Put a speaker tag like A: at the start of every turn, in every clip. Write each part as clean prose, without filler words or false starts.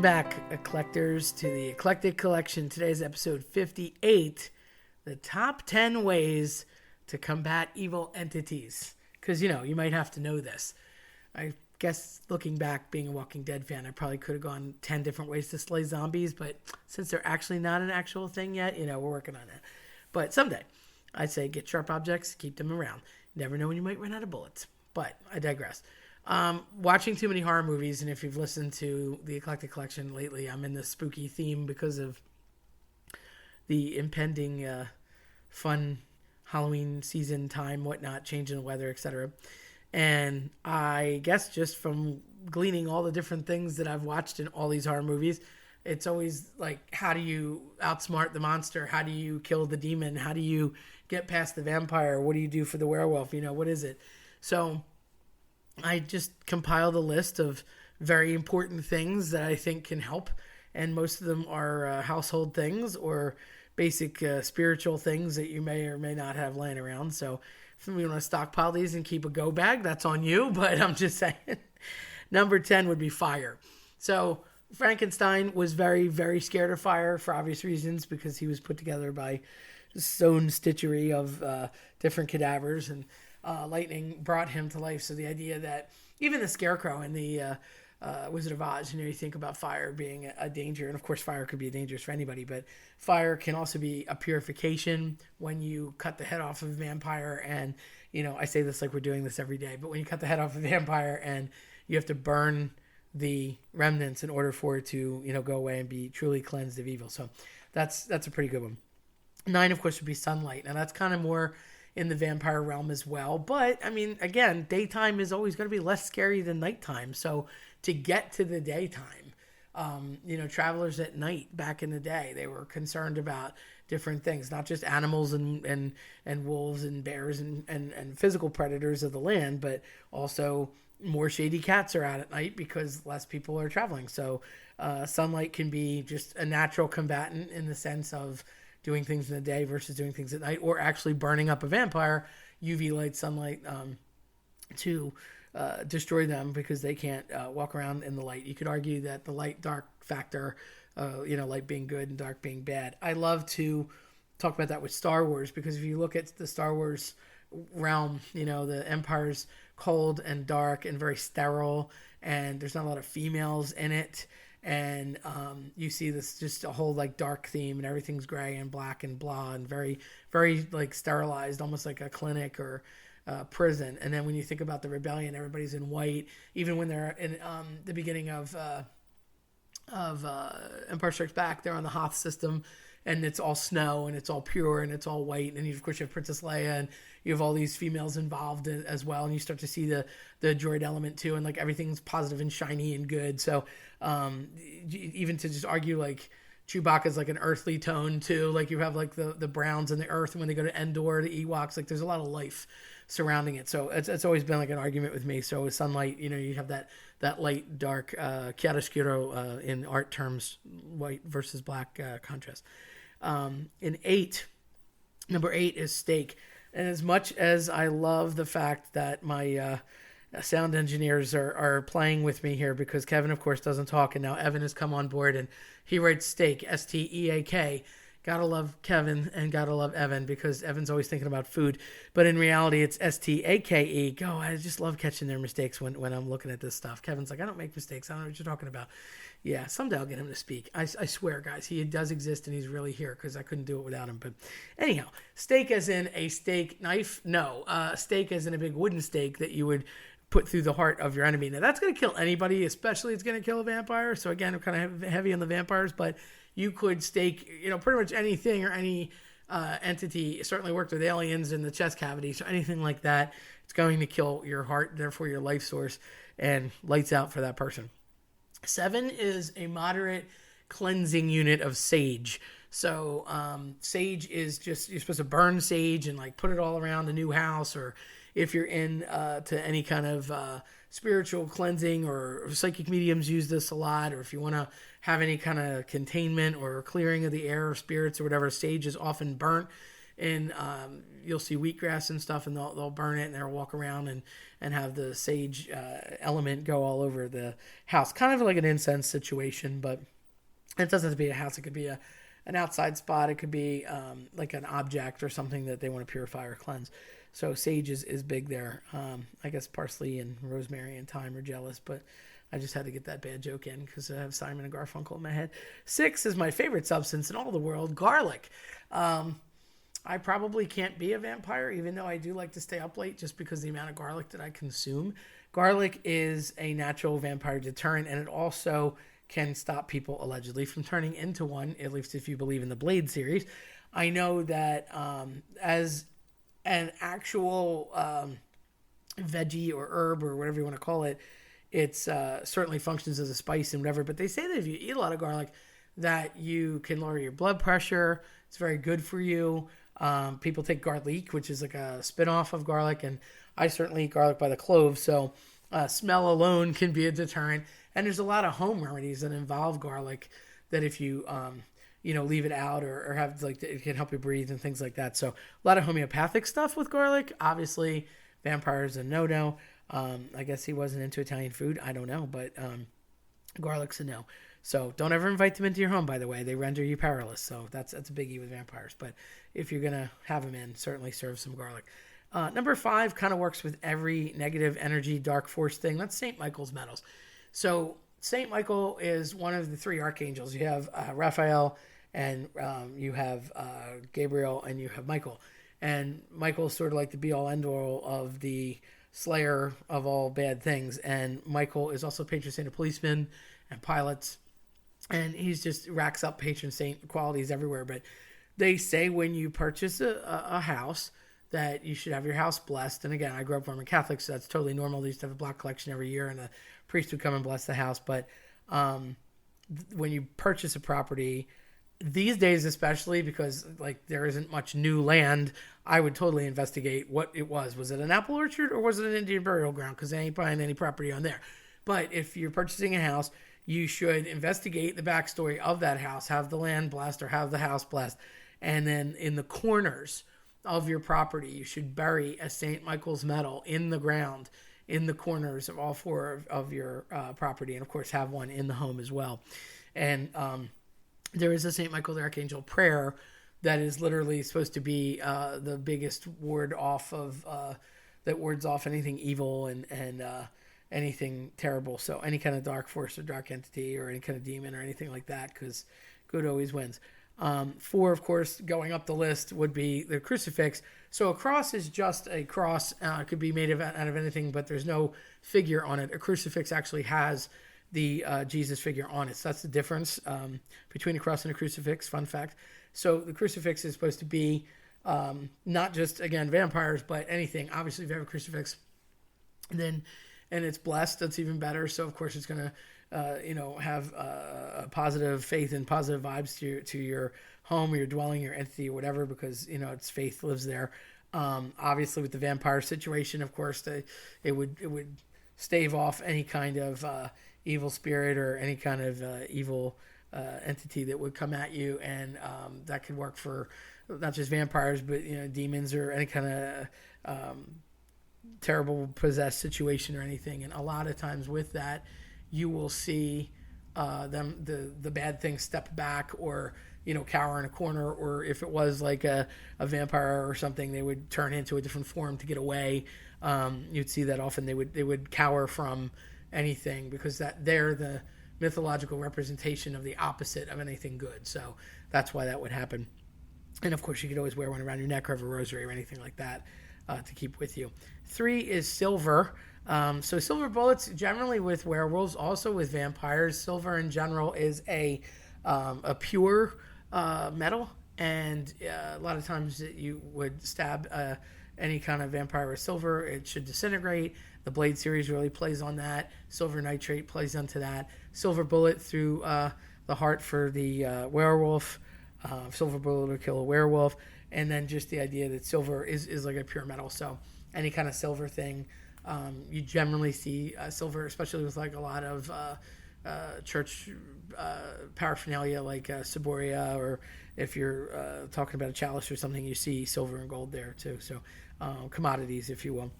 A: back, collectors, to the Eclectic Collection. Today's episode 58, the top 10 ways to combat evil entities. Because, you might have to know this. I guess looking back, being a Walking Dead fan, I probably could have gone 10 different ways to slay zombies. But since they're actually not an actual thing yet, we're working on that. But someday, I'd say get sharp objects, keep them around. Never know when you might run out of bullets. But I digress. Watching too many horror movies, and if you've listened to the Eclectic Collection lately, I'm in the spooky theme because of the impending fun Halloween season time, whatnot, changing the weather, etc. And I guess just from gleaning all the different things that I've watched in all these horror movies, it's always like, how do you outsmart the monster? How do you kill the demon? How do you get past the vampire? What do you do for the werewolf? What is it? So I just compiled a list of very important things that I think can help. And most of them are household things or basic spiritual things that you may or may not have laying around. So if you want to stockpile these and keep a go bag, that's on you. But I'm just saying. Number 10 would be fire. So Frankenstein was very, very scared of fire for obvious reasons, because he was put together by stone stitchery of different cadavers, and lightning brought him to life. So the idea that even the Scarecrow in the Wizard of Oz, you think about fire being a danger. And of course, fire could be dangerous for anybody, but fire can also be a purification when you cut the head off of a vampire. And, I say this like we're doing this every day, but when you cut the head off of a vampire and you have to burn the remnants in order for it to, go away and be truly cleansed of evil. So that's a pretty good one. 9, of course, would be sunlight. Now that's kind of more in the vampire realm as well. But, again, daytime is always going to be less scary than nighttime. So to get to the daytime, travelers at night back in the day, they were concerned about different things, not just animals and wolves and bears and physical predators of the land, but also more shady cats are out at night because less people are traveling. So sunlight can be just a natural combatant in the sense of doing things in the day versus doing things at night, or actually burning up a vampire, UV light, sunlight, to destroy them because they can't walk around in the light. You could argue that the light-dark factor, light being good and dark being bad. I love to talk about that with Star Wars, because if you look at the Star Wars realm, the Empire's cold and dark and very sterile, and there's not a lot of females in it. And you see this just a whole dark theme, and everything's gray and black and blah and very, very sterilized, almost like a clinic or prison. And then when you think about the rebellion, everybody's in white. Even when they're in the beginning of Empire Strikes Back, they're on the Hoth system, and it's all snow and it's all pure and it's all white. And of course you have Princess Leia, and you have all these females involved as well. And you start to see the droid element too, and everything's positive and shiny and good. So even to just argue Chewbacca's an earthly tone too. You have the browns and the earth, and when they go to Endor, the Ewoks, there's a lot of life surrounding it. So it's always been an argument with me. So with sunlight, you have that light, dark, chiaroscuro in art terms, white versus black contrast. In 8, number 8 is steak. And as much as I love the fact that my sound engineers are playing with me here, because Kevin, of course, doesn't talk, and now Evan has come on board, and he writes steak, S-T-E-A-K. Gotta love Kevin and gotta love Evan, because Evan's always thinking about food. But in reality, it's S-T-A-K-E. Go, I just love catching their mistakes when I'm looking at this stuff. Kevin's like, I don't make mistakes. I don't know what you're talking about. Yeah, someday I'll get him to speak. I swear, guys, he does exist, and he's really here, because I couldn't do it without him. But anyhow, steak as in a steak knife? No, steak as in a big wooden stake that you would put through the heart of your enemy. Now, that's going to kill anybody, especially it's going to kill a vampire. So again, I'm kind of heavy on the vampires, but you could stake, pretty much anything or any entity. It certainly worked with aliens in the chest cavity. So anything like that, it's going to kill your heart, therefore your life source, and lights out for that person. 7 is a moderate cleansing unit of sage. So sage is just, you're supposed to burn sage and put it all around a new house, or if you're in to any kind of spiritual cleansing, or psychic mediums use this a lot, or if you want to have any kind of containment or clearing of the air or spirits or whatever, sage is often burnt in you'll see wheatgrass and stuff, and they'll burn it, and they'll walk around and have the sage element go all over the house, kind of like an incense situation. But it doesn't have to be a house; it could be an outside spot. It could be like an object or something that they want to purify or cleanse. So sage is big there. I guess parsley and rosemary and thyme are jealous, but I just had to get that bad joke in because I have Simon and Garfunkel in my head. 6 is my favorite substance in all the world, garlic. I probably can't be a vampire, even though I do like to stay up late just because of the amount of garlic that I consume. Garlic is a natural vampire deterrent, and it also can stop people allegedly from turning into one, at least if you believe in the Blade series. I know that as an actual veggie or herb or whatever you want to call it, it's certainly functions as a spice and whatever. But they say that if you eat a lot of garlic, that you can lower your blood pressure. It's very good for you. People take garlic, which is like a spin-off of garlic, and I certainly eat garlic by the clove, so smell alone can be a deterrent. And there's a lot of home remedies that involve garlic that if you leave it out or have, like, it can help you breathe and things like that. So a lot of homeopathic stuff with garlic. Obviously, vampires a no-no. I guess he wasn't into Italian food. I don't know, but garlic's a no. So don't ever invite them into your home, by the way. They render you powerless. So that's a biggie with vampires. But if you're going to have them in, certainly serve some garlic. Number 5 kind of works with every negative energy, dark force thing. That's St. Michael's medals. So St. Michael is one of the 3 archangels. You have Raphael, and you have Gabriel, and you have Michael. And Michael is sort of like the be-all, end-all of the slayer of all bad things. And Michael is also patron saint of policemen and pilots. And he's just racks up patron saint qualities everywhere. But they say when you purchase a house that you should have your house blessed. And again, I grew up Roman Catholic, so that's totally normal. They used to have a block collection every year, and a priest would come and bless the house. But when you purchase a property, these days especially, because like there isn't much new land, I would totally investigate what it was. Was it an apple orchard or was it an Indian burial ground? Because they ain't buying any property on there. But if you're purchasing a house, you should investigate the backstory of that house, have the land blessed or have the house blessed. And then in the corners of your property, you should bury a St. Michael's medal in the ground, in the corners of all 4 of your property. And of course, have one in the home as well. And there is a St. Michael the Archangel prayer that is literally supposed to be the biggest ward off of, that wards off anything evil and anything terrible. So any kind of dark force or dark entity or any kind of demon or anything like that, because good always wins. 4, of course, going up the list would be the crucifix. So a cross is just a cross. It could be made out of anything, but there's no figure on it. A crucifix actually has the Jesus figure on it. So that's the difference between a cross and a crucifix. Fun fact. So the crucifix is supposed to be not just, again, vampires, but anything. Obviously, if you have a crucifix, and it's blessed, that's even better. So, of course, it's going to, have a positive faith and positive vibes to your home or your dwelling, your entity or whatever, because, its faith lives there. Obviously, with the vampire situation, of course, it would stave off any kind of evil spirit or any kind of evil entity that would come at you. And that could work for not just vampires, but, demons or any kind of terrible possessed situation or anything. And a lot of times with that, you will see the bad things step back or cower in a corner, or if it was like a vampire or something, they would turn into a different form to get away. You'd see that often. They would cower from anything because that they're the mythological representation of the opposite of anything good. So that's why that would happen. And of course, you could always wear one around your neck or have a rosary or anything like that to keep with you. 3 is silver. So silver bullets, generally with werewolves, also with vampires. Silver in general is a pure metal, and a lot of times you would stab any kind of vampire with silver. It should disintegrate. The Blade series really plays on that. Silver nitrate plays onto that. Silver bullet through the heart for the werewolf. Silver bullet will kill a werewolf. And then just the idea that silver is like a pure metal. So any kind of silver thing, you generally see silver, especially with like a lot of church paraphernalia like ciboria, or if you're talking about a chalice or something, you see silver and gold there too. So commodities, if you will.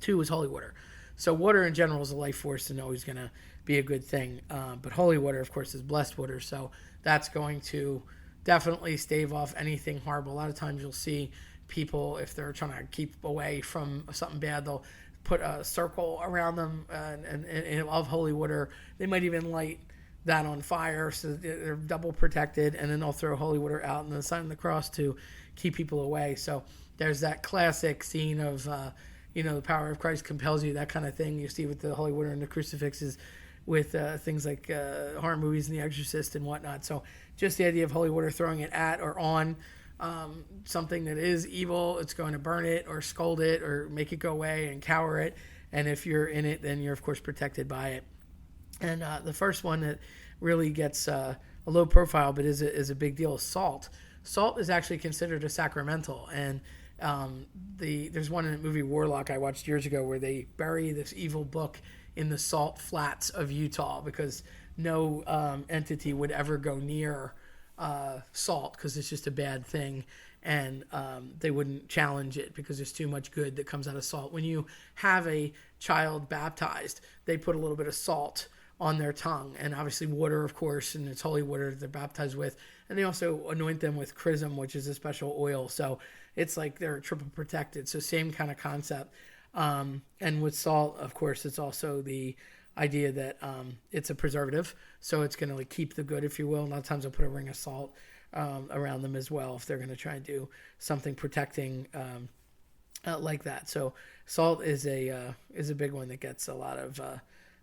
A: 2 is holy water. So water in general is a life force and always going to be a good thing. But holy water, of course, is blessed water. So that's going to definitely stave off anything horrible. A lot of times you'll see people, if they're trying to keep away from something bad, they'll put a circle around them and of holy water. They might even light that on fire so they're double protected, and then they'll throw holy water out and the sign of the cross to keep people away. So there's that classic scene of the power of Christ compels you, that kind of thing you see with the holy water and the crucifixes with things like horror movies and The Exorcist and whatnot. So just the idea of holy water, throwing it at or on something that is evil, it's going to burn it or scold it or make it go away and cower it. And if you're in it, then you're, of course, protected by it. And the first one that really gets a low profile but is a big deal is salt. Salt is actually considered a sacramental. And there's one in the movie Warlock I watched years ago where they bury this evil book in the salt flats of Utah because no entity would ever go near salt because it's just a bad thing, and they wouldn't challenge it because there's too much good that comes out of salt. When you have a child baptized, they put a little bit of salt on their tongue, and obviously water, of course, and it's holy water that they're baptized with, and they also anoint them with chrism, which is a special oil. So it's like they're triple protected. So same kind of concept. And with salt, of course, it's also the idea that it's a preservative, so it's going to like keep the good, if you will. A lot of times they'll put a ring of salt around them as well if they're going to try and do something protecting like that. So salt is a big one that gets a lot of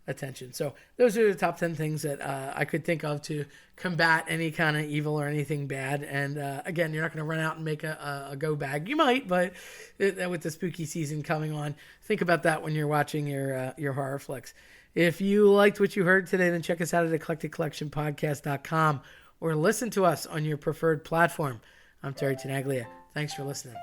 A: attention. So those are the top 10 things that I could think of to combat any kind of evil or anything bad. And again, you're not going to run out and make a go bag. You might, but with the spooky season coming on, think about that when you're watching your horror flicks. If you liked what you heard today, then check us out at eclecticcollectionpodcast.com or listen to us on your preferred platform. I'm Terry Tenaglia. Thanks for listening.